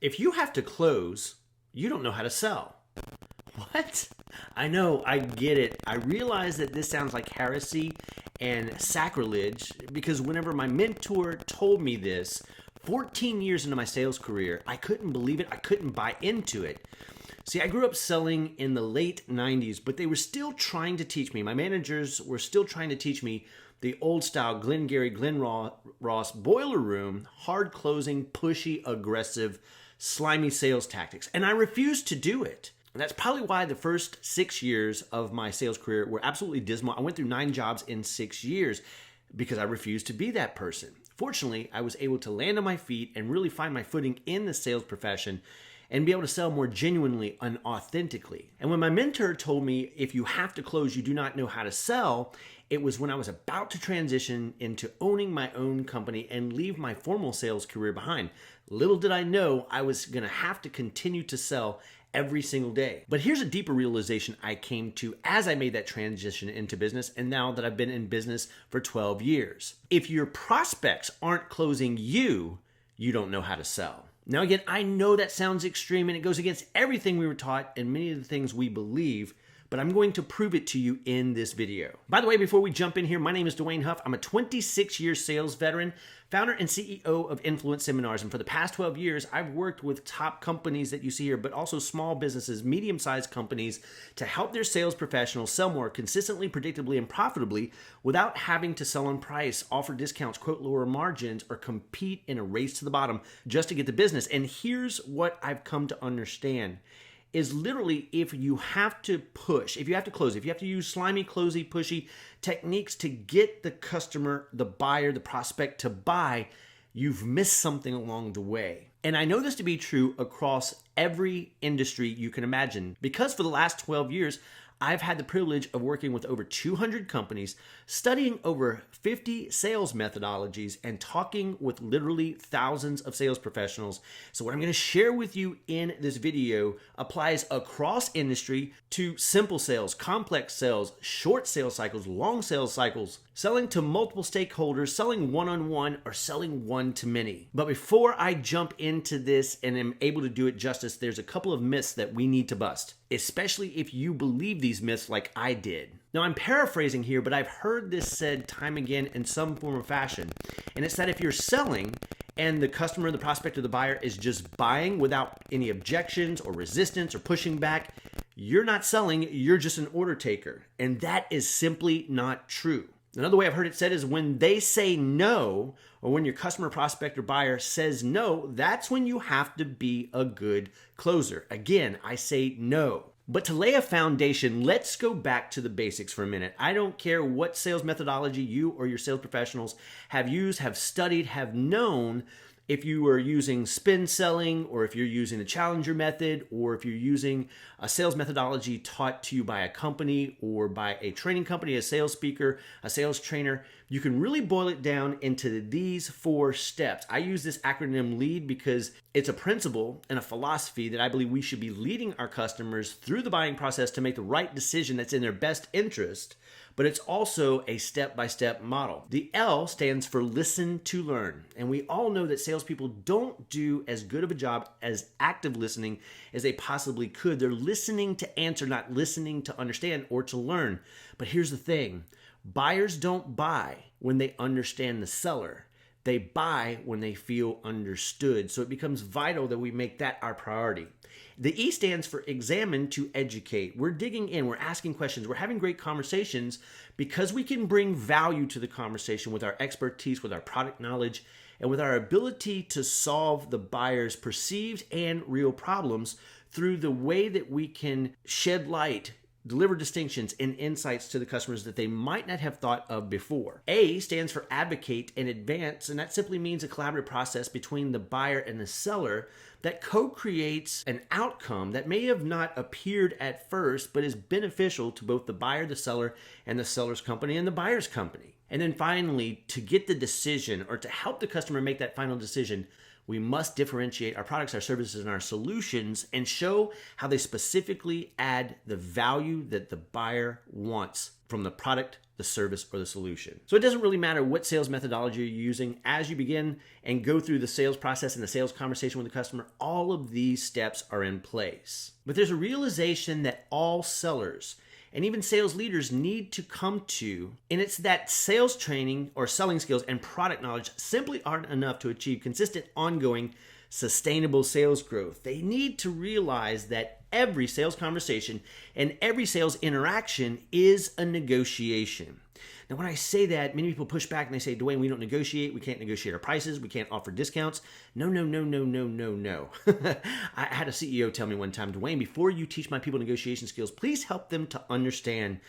If you have to close, you don't know how to sell. What? I know, I get it. I realize that this sounds like heresy and sacrilege because whenever my mentor told me this, 14 years into my sales career, I couldn't believe it. I couldn't buy into it. See, I grew up selling in the late 90s, but they were still trying to teach me. My managers were still trying to teach me the old style Glengarry, Glen Ross boiler room, hard closing, pushy, aggressive, slimy sales tactics. And I refused to do it. And that's probably why the first 6 years of my sales career were absolutely dismal. I went through 9 jobs in 6 years because I refused to be that person. Fortunately, I was able to land on my feet and really find my footing in the sales profession and be able to sell more genuinely and authentically. And when my mentor told me, if you have to close, you do not know how to sell, it was when I was about to transition into owning my own company and leave my formal sales career behind. Little did I know I was gonna have to continue to sell every single day. But here's a deeper realization I came to as I made that transition into business and now that I've been in business for 12 years. If your prospects aren't closing you, you don't know how to sell. Now again, I know that sounds extreme and it goes against everything we were taught and many of the things we believe, but I'm going to prove it to you in this video. By the way, before we jump in here, my name is Duane Huff. I'm a 26-year sales veteran, founder and CEO of I.N.F.L.U.E.N.C.E seminars. And for the past 12 years, I've worked with top companies that you see here, but also small businesses, medium-sized companies to help their sales professionals sell more consistently, predictably, and profitably without having to sell on price, offer discounts, quote lower margins, or compete in a race to the bottom just to get the business. And here's what I've come to understand is literally if you have to push, if you have to close, if you have to use slimy, closey, pushy techniques to get the customer, the buyer, the prospect to buy, you've missed something along the way. And I know this to be true across every industry you can imagine because for the last 12 years, I've had the privilege of working with over 200 companies, studying over 50 sales methodologies, and talking with literally thousands of sales professionals. So what I'm going to share with you in this video applies across industry to simple sales, complex sales, short sales cycles, long sales cycles, selling to multiple stakeholders, selling one-on-one, or selling one-to-many. But before I jump into this and am able to do it justice, there's a couple of myths that we need to bust, especially if you believe these myths like I did. Now, I'm paraphrasing here, but I've heard this said time again in some form or fashion. And it's that if you're selling and the customer, the prospect, or the buyer is just buying without any objections or resistance or pushing back, you're not selling, you're just an order taker. And that is simply not true. Another way I've heard it said is when they say no, or when your customer, prospect, or buyer says no, that's when you have to be a good closer. Again, I say no. But to lay a foundation, let's go back to the basics for a minute. I don't care what sales methodology you or your sales professionals have used, have studied, have known. If you are using spin selling, or if you're using the challenger method, or if you're using a sales methodology taught to you by a company or by a training company, a sales speaker, a sales trainer, you can really boil it down into these 4 steps. I use this acronym LEAD because it's a principle and a philosophy that I believe we should be leading our customers through the buying process to make the right decision that's in their best interest. But it's also a step-by-step model. The L stands for listen to learn. And we all know that salespeople don't do as good of a job as active listening as they possibly could. They're listening to answer, not listening to understand or to learn. But here's the thing. Buyers don't buy when they understand the seller. They buy when they feel understood. So it becomes vital that we make that our priority. The E stands for examine to educate. We're digging in, we're asking questions, we're having great conversations because we can bring value to the conversation with our expertise, with our product knowledge, and with our ability to solve the buyer's perceived and real problems through the way that we can shed light, deliver distinctions and insights to the customers that they might not have thought of before. A stands for advocate and advance, and that simply means a collaborative process between the buyer and the seller that co-creates an outcome that may have not appeared at first, but is beneficial to both the buyer, the seller, and the seller's company and the buyer's company. And then finally, to get the decision or to help the customer make that final decision, we must differentiate our products, our services, and our solutions and show how they specifically add the value that the buyer wants from the product, the service, or the solution. So it doesn't really matter what sales methodology you're using. As you begin and go through the sales process and the sales conversation with the customer, all of these steps are in place. But there's a realization that all sellers and even sales leaders need to come to, and it's that sales training or selling skills and product knowledge simply aren't enough to achieve consistent, ongoing, sustainable sales growth. They need to realize that every sales conversation and every sales interaction is a negotiation. Now, when I say that, many people push back and they say, Duane, we don't negotiate. We can't negotiate our prices. We can't offer discounts. No. I had a CEO tell me one time, Duane, before you teach my people negotiation skills, please help them to understand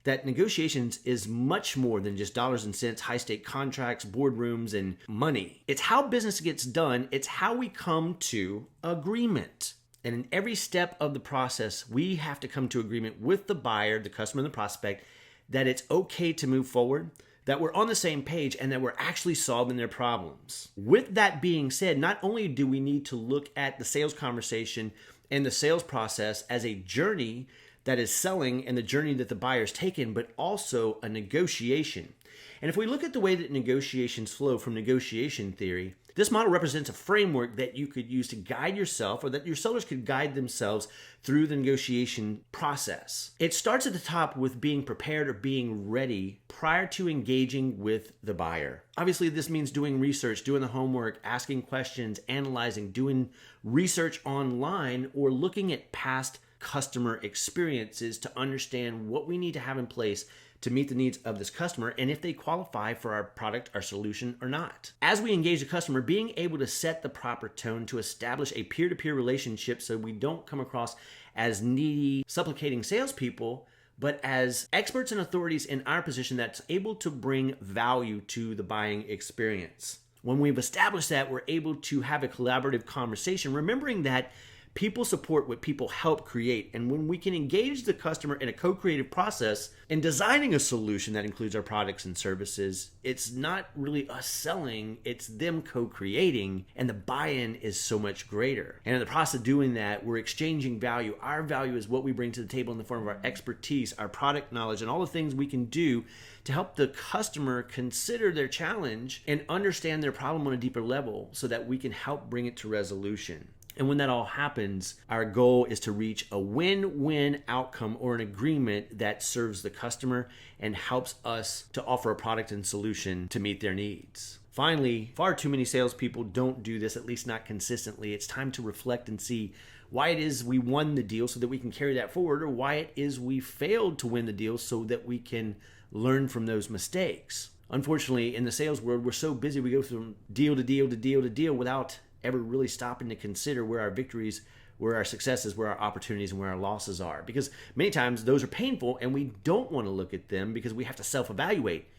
that negotiations is much more than just dollars and cents, high-stake contracts, boardrooms, and money. It's how business gets done. It's how we come to agreement. And in every step of the process, we have to come to agreement with the buyer, the customer, and the prospect that it's okay to move forward, that we're on the same page, and that we're actually solving their problems. With that being said, not only do we need to look at the sales conversation and the sales process as a journey that is selling and the journey that the buyer's taken, but also a negotiation. And if we look at the way that negotiations flow from negotiation theory, this model represents a framework that you could use to guide yourself, or that your sellers could guide themselves through the negotiation process. It starts at the top with being prepared or being ready prior to engaging with the buyer. Obviously, this means doing research, doing the homework, asking questions, analyzing, doing research online, or looking at past customer experiences to understand what we need to have in place to meet the needs of this customer and if they qualify for our product, our solution, or not. As we engage the customer, being able to set the proper tone to establish a peer-to-peer relationship so we don't come across as needy, supplicating salespeople, but as experts and authorities in our position that's able to bring value to the buying experience. When we've established that, we're able to have a collaborative conversation, remembering that people support what people help create. And when we can engage the customer in a co-creative process in designing a solution that includes our products and services, it's not really us selling, it's them co-creating, and the buy-in is so much greater. And in the process of doing that, we're exchanging value. Our value is what we bring to the table in the form of our expertise, our product knowledge, and all the things we can do to help the customer consider their challenge and understand their problem on a deeper level so that we can help bring it to resolution. And when that all happens, our goal is to reach a win-win outcome or an agreement that serves the customer and helps us to offer a product and solution to meet their needs. Finally, far too many salespeople don't do this, at least not consistently. It's time to reflect and see why it is we won the deal so that we can carry that forward, or why it is we failed to win the deal so that we can learn from those mistakes. Unfortunately, in the sales world, we're so busy, we go from deal to deal to deal to deal without ever really stopping to consider where our victories, where our successes, where our opportunities, and where our losses are. Because many times those are painful and we don't want to look at them because we have to self-evaluate.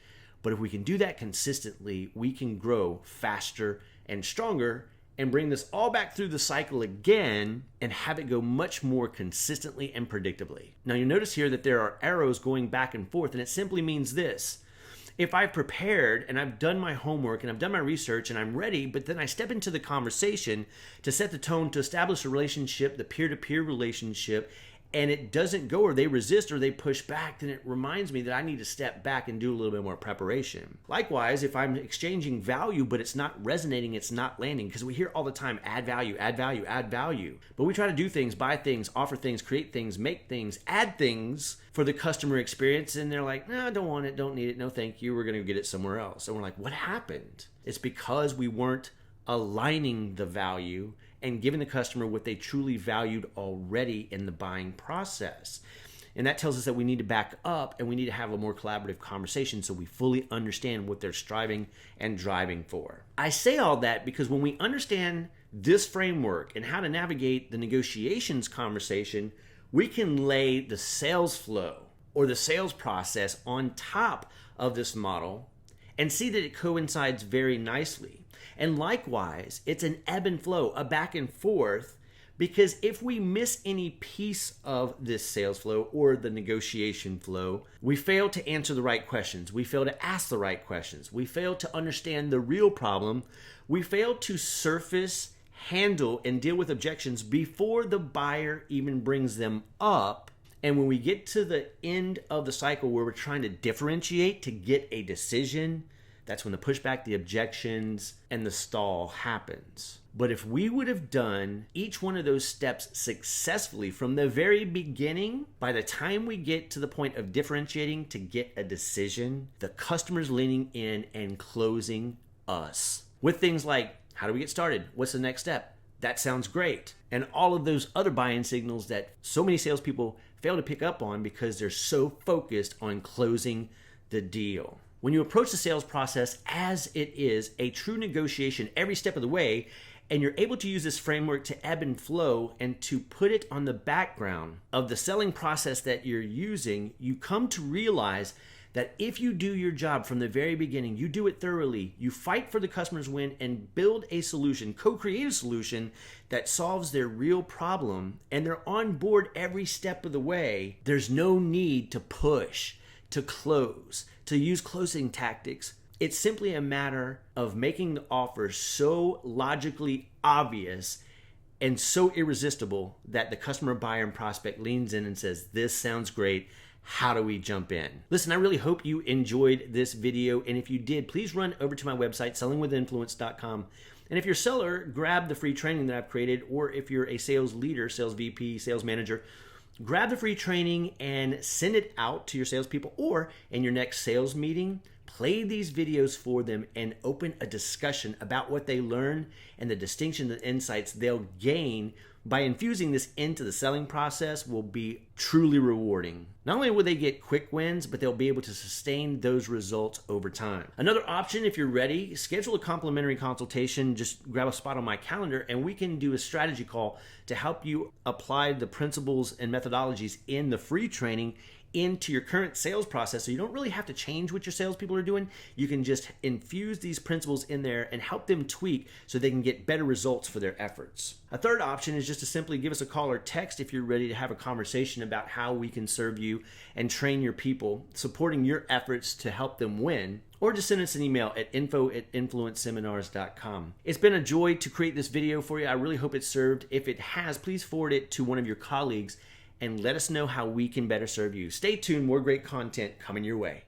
But if we can do that consistently, we can grow faster and stronger and bring this all back through the cycle again and have it go much more consistently and predictably. Now you'll notice here that there are arrows going back and forth, and it simply means this. If I've prepared and I've done my homework and I've done my research and I'm ready, but then I step into the conversation to set the tone, to establish a relationship, the peer-to-peer relationship, and it doesn't go, or they resist, or they push back, then it reminds me that I need to step back and do a little bit more preparation. Likewise, if I'm exchanging value, but it's not resonating, it's not landing, because we hear all the time, add value, add value, add value. But we try to do things, buy things, offer things, create things, make things, add things for the customer experience, and they're like, no, I don't want it, don't need it, no thank you, we're going to get it somewhere else. And we're like, what happened? It's because we weren't aligning the value and giving the customer what they truly valued already in the buying process. And that tells us that we need to back up and we need to have a more collaborative conversation so we fully understand what they're striving and driving for. I say all that because when we understand this framework and how to navigate the negotiations conversation, we can lay the sales flow or the sales process on top of this model and see that it coincides very nicely. And likewise, it's an ebb and flow, a back and forth, because if we miss any piece of this sales flow or the negotiation flow, we fail to answer the right questions. We fail to ask the right questions. We fail to understand the real problem. We fail to surface, handle, and deal with objections before the buyer even brings them up. And when we get to the end of the cycle where we're trying to differentiate to get a decision, that's when the pushback, the objections, and the stall happens. But if we would have done each one of those steps successfully from the very beginning, by the time we get to the point of differentiating to get a decision, the customer's leaning in and closing us. With things like, how do we get started? What's the next step? That sounds great. And all of those other buy-in signals that so many salespeople fail to pick up on because they're so focused on closing the deal. When you approach the sales process as it is a true negotiation every step of the way, and you're able to use this framework to ebb and flow and to put it on the background of the selling process that you're using, you come to realize that if you do your job from the very beginning, you do it thoroughly, you fight for the customer's win and build a solution, co-create a solution that solves their real problem, and they're on board every step of the way, there's no need to push, to close, to use closing tactics. It's simply a matter of making the offer so logically obvious and so irresistible that the customer, buyer, and prospect leans in and says, this sounds great. How do we jump in? Listen, I really hope you enjoyed this video. And if you did, please run over to my website, sellingwithinfluence.com. And if you're a seller, grab the free training that I've created. Or if you're a sales leader, sales VP, sales manager, grab the free training and send it out to your salespeople. Or in your next sales meeting, play these videos for them and open a discussion about what they learn and the distinctions and insights they'll gain by infusing this into the selling process will be truly rewarding. Not only will they get quick wins, but they'll be able to sustain those results over time. Another option, if you're ready, schedule a complimentary consultation. Just grab a spot on my calendar and we can do a strategy call to help you apply the principles and methodologies in the free training into your current sales process. So you don't really have to change what your salespeople are doing. You can just infuse these principles in there and help them tweak so they can get better results for their efforts. A third option is just to simply give us a call or text if you're ready to have a conversation about how we can serve you and train your people, supporting your efforts to help them win. Or just send us an email at info@influenceseminars.com. It's been a joy to create this video for you. I really hope it served. If it has, please forward it to one of your colleagues and let us know how we can better serve you. Stay tuned, more great content coming your way.